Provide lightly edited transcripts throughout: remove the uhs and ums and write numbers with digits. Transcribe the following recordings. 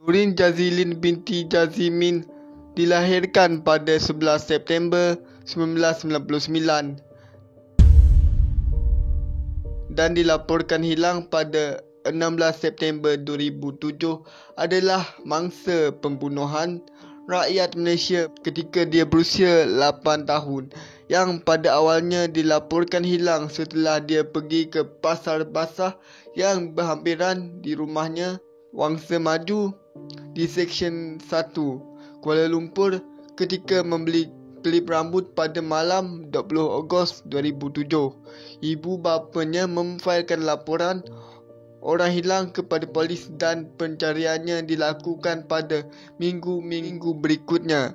Nurin Jazilin binti Jazimin dilahirkan pada 11 September 1999 dan dilaporkan hilang pada 16 September 2007 adalah mangsa pembunuhan rakyat Malaysia ketika dia berusia 8 tahun yang pada awalnya dilaporkan hilang setelah dia pergi ke pasar basah yang berhampiran di rumahnya Wangsa Maju di Seksyen 1 Kuala Lumpur ketika membeli klip rambut pada malam 20 Ogos 2007. Ibu bapanya memfailkan laporan orang hilang kepada polis dan pencariannya dilakukan pada minggu-minggu berikutnya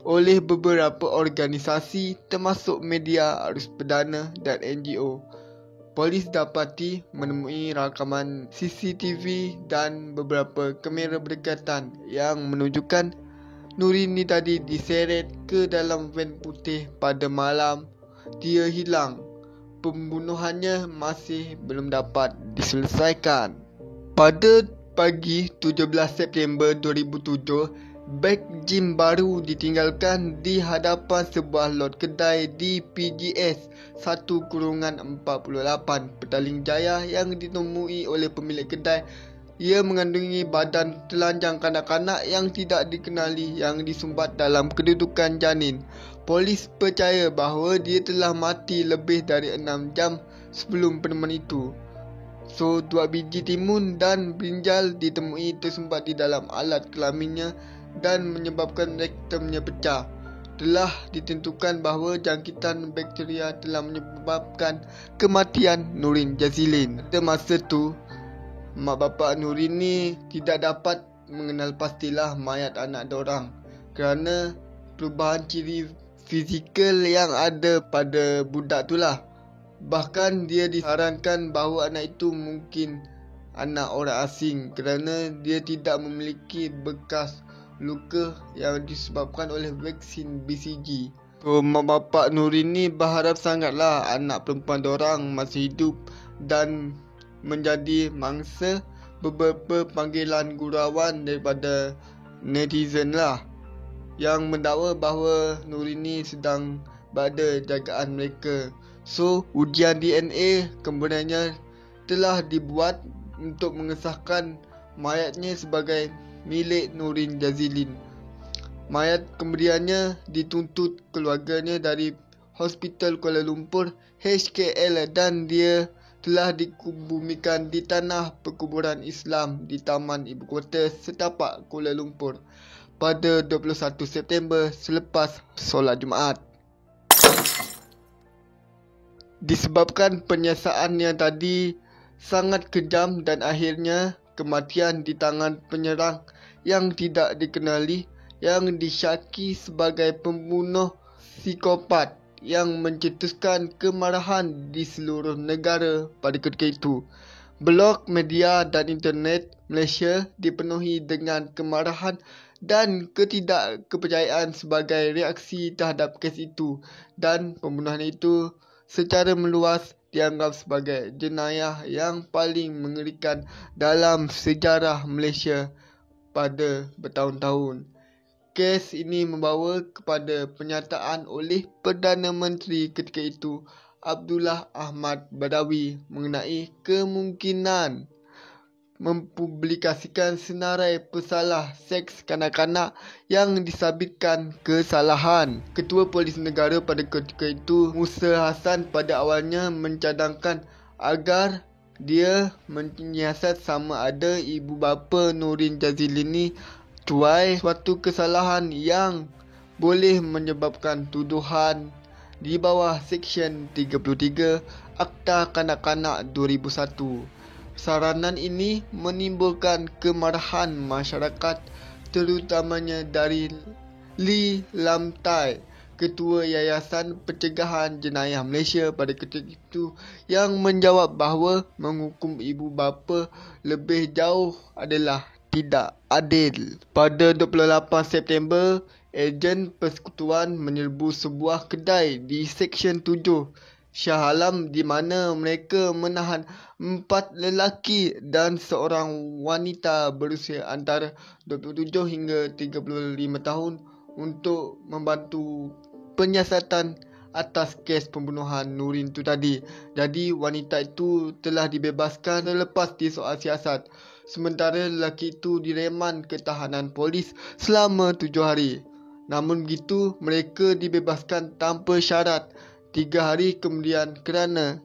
oleh beberapa organisasi termasuk media arus perdana dan NGO. Polis dapati menemui rakaman CCTV dan beberapa kamera berdekatan yang menunjukkan Nurin ni tadi diseret ke dalam van putih pada malam dia hilang. Pembunuhannya masih belum dapat diselesaikan. Pada pagi 17 September 2007, beg gym baru ditinggalkan di hadapan sebuah lot kedai di PGS 1/48 Petaling Jaya yang ditemui oleh pemilik kedai. Ia mengandungi badan telanjang kanak-kanak yang tidak dikenali yang disumbat dalam kedudukan janin. Polis percaya bahawa dia telah mati lebih dari 6 jam sebelum penemuan itu. So, 2 biji timun dan brinjal ditemui tersumbat di dalam alat kelaminnya dan menyebabkan rektumnya pecah. Telah ditentukan bahawa jangkitan bakteria telah menyebabkan kematian Nurin Jazilin. Pada masa itu, mak bapa Nurin ni tidak dapat mengenal pastilah mayat anak diorang kerana perubahan ciri fizikal yang ada pada budak itulah. Bahkan dia disarankan bahawa anak itu mungkin anak orang asing kerana dia tidak memiliki bekas luka yang disebabkan oleh vaksin BCG. So, mak bapak Nurin ni berharap sangatlah anak perempuan diorang masih hidup dan menjadi mangsa beberapa panggilan gurauan daripada netizen lah yang mendakwa bahawa Nurin ni sedang berada jagaan mereka. So, ujian DNA kemudiannya telah dibuat untuk mengesahkan mayatnya sebagai milik Nurin Jazilin. Mayat kemudiannya dituntut keluarganya dari Hospital Kuala Lumpur HKL dan dia telah dikubumikan di tanah perkuburan Islam di Taman Ibu Kota Setapak Kuala Lumpur pada 21 September selepas solat Jumaat. Disebabkan penyiasatan yang tadi sangat kejam dan akhirnya kematian di tangan penyerang yang tidak dikenali yang disyaki sebagai pembunuh psikopat yang mencetuskan kemarahan di seluruh negara pada ketika itu. Blog media dan internet Malaysia dipenuhi dengan kemarahan dan ketidakkepercayaan sebagai reaksi terhadap kes itu dan pembunuhan itu secara meluas dianggap sebagai jenayah yang paling mengerikan dalam sejarah Malaysia pada bertahun-tahun. Kes ini membawa kepada pernyataan oleh Perdana Menteri ketika itu Abdullah Ahmad Badawi mengenai kemungkinan mempublikasikan senarai pesalah seks kanak-kanak yang disabitkan kesalahan. Ketua Polis Negara pada ketika itu, Musa Hassan, pada awalnya mencadangkan agar dia menyiasat sama ada ibu bapa Nurin Jazilin ni cuai suatu kesalahan yang boleh menyebabkan tuduhan di bawah Seksyen 33 Akta Kanak-Kanak 2001. Saranan ini menimbulkan kemarahan masyarakat terutamanya dari Lee Lam Tai, Ketua Yayasan Pencegahan Jenayah Malaysia pada ketika itu yang menjawab bahawa menghukum ibu bapa lebih jauh adalah tidak adil. Pada 28 September, ejen persekutuan menyerbu sebuah kedai di Seksyen 7 Shah Alam, di mana mereka menahan 4 lelaki dan seorang wanita berusia antara 27 hingga 35 tahun untuk membantu penyiasatan atas kes pembunuhan Nurin itu tadi. Jadi wanita itu telah dibebaskan selepas disoal siasat. Sementara lelaki itu direman ke tahanan polis selama 7 hari. Namun begitu, mereka dibebaskan tanpa syarat 3 hari kemudian kerana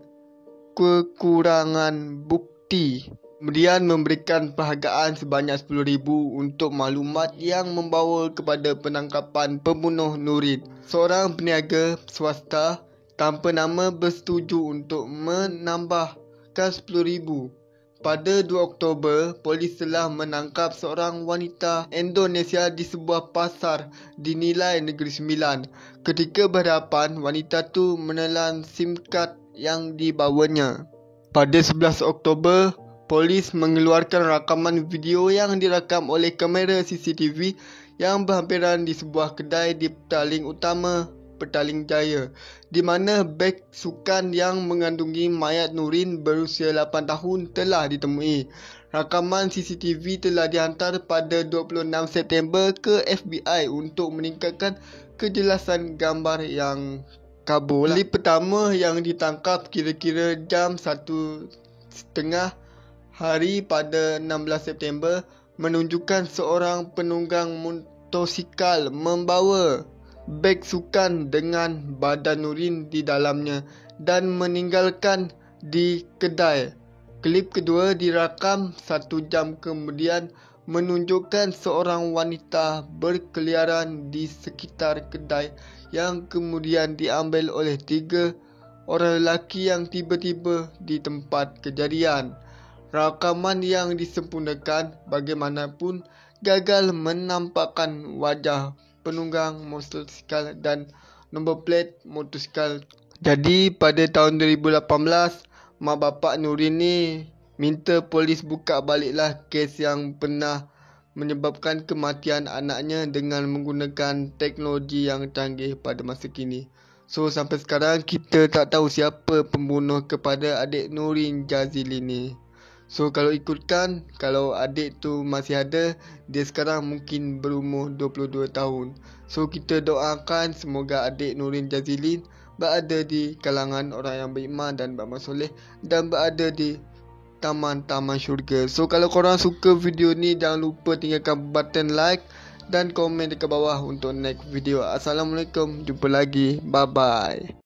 kekurangan bukti. Kemudian memberikan penghargaan sebanyak RM10,000 untuk maklumat yang membawa kepada penangkapan pembunuh Nurin. Seorang peniaga swasta tanpa nama bersetuju untuk menambahkan RM10,000. Pada 2 Oktober, polis telah menangkap seorang wanita Indonesia di sebuah pasar di Nilai Negeri Sembilan. Ketika berhadapan, wanita itu menelan SIM card yang dibawanya. Pada 11 Oktober, polis mengeluarkan rakaman video yang direkam oleh kamera CCTV yang berhampiran di sebuah kedai di Petaling Utama, Petaling Jaya, di mana beg sukan yang mengandungi mayat Nurin berusia 8 tahun telah ditemui. Rakaman CCTV telah dihantar pada 26 September ke FBI untuk meningkatkan kejelasan gambar yang kabur. Kali pertama yang ditangkap kira-kira jam 1:30 hari pada 16 September menunjukkan seorang penunggang motosikal membawa beg sukan dengan badan Nurin di dalamnya dan meninggalkan di kedai. Klip kedua dirakam 1 jam kemudian menunjukkan seorang wanita berkeliaran di sekitar kedai yang kemudian diambil oleh 3 orang lelaki yang tiba-tiba di tempat kejadian. Rakaman yang disempurnakan bagaimanapun gagal menampakkan wajah penunggang motosikal dan nombor plat motosikal. Jadi pada tahun 2018, mak bapak Nurin ni minta polis buka baliklah kes yang pernah menyebabkan kematian anaknya dengan menggunakan teknologi yang canggih pada masa kini. So sampai sekarang kita tak tahu siapa pembunuh kepada adik Nurin Jazili ni. So kalau ikutkan, kalau adik tu masih ada, dia sekarang mungkin berumur 22 tahun. So kita doakan semoga adik Nurin Jazili berada di kalangan orang yang beriman dan beramal soleh dan berada di taman-taman syurga. So kalau korang suka video ni, jangan lupa tinggalkan button like dan komen dekat bawah untuk next video. Assalamualaikum, jumpa lagi, bye bye.